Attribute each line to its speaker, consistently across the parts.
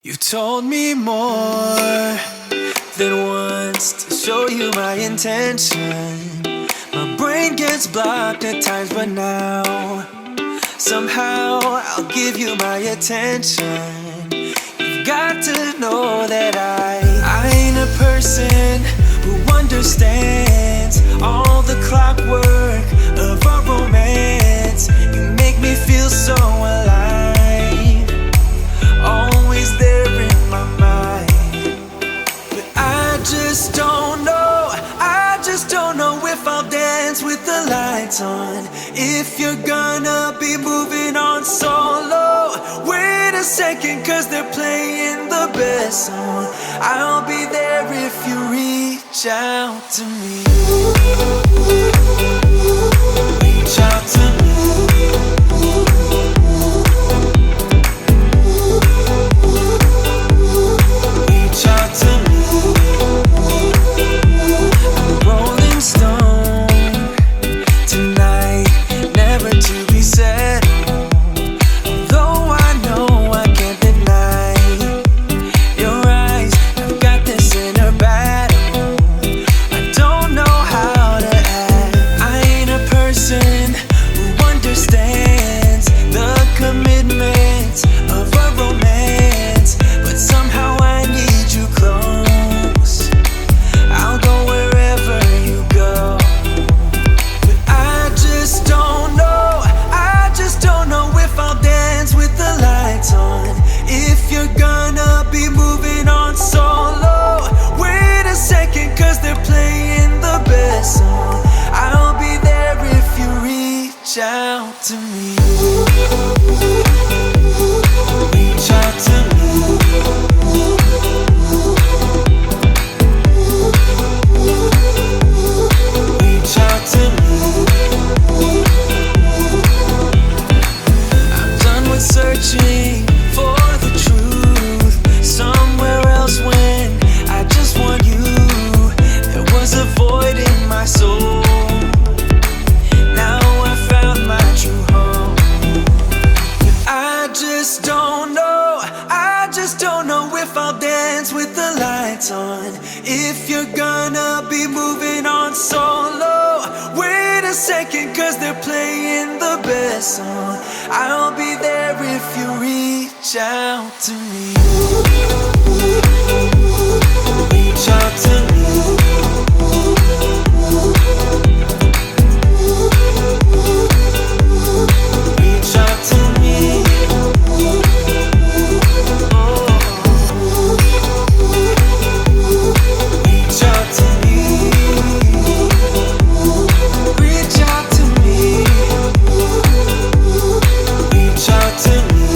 Speaker 1: You've told me more than once to show you my intention. My brain gets blocked at times, but now somehow I'll give you my attention. You've got to know that I ain't a person who understands all the clockwork of our romance. You make me feel so alive, always there in my mind. But I just don't know if I'll dance with the lights on. If you're gonna be moving on solo, wait a second, cause they're playing the best song. I'll be there if you reach out to me. Reach out to me. Reach out to me. I'm a rolling stone tonight, never to be settled. Though I know I can't deny your eyes, I've got this inner battle. I don't know how to act. I ain't a person who understands the commitment of a romance, but somehow I need you close. I'll go wherever you go. But I just don't know if I'll dance with the lights on. If you're gonna be moving on solo, wait a second, cause they're playing the best song. I'll be there if you reach out to me. Reach out to me. Reach out to me. I'm done with searching for the truth somewhere else when I just want you. There was a void in my soul. Now I found my true home. But I just don't know if I'll dance with the lights on. If you're gonna be moving on solo, wait a second, cause they're playing the best song. I'll be there if you reach out to me. Reach out to me. Reach out to me. Reach out to me. Reach out to me. Reach out to me.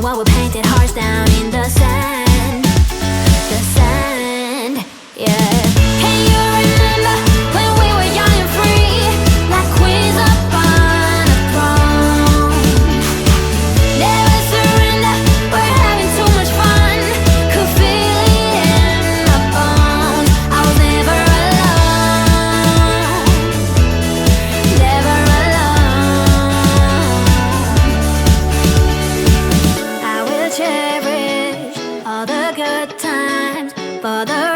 Speaker 2: while we painted hearts down in the sand. The sand, yeah. Can you remember when we were young and free, like queens up on a throne? Never surrender, we're having too much fun. Could feel it in my bones. I was never alone, never alone. I will cherish all the good times for the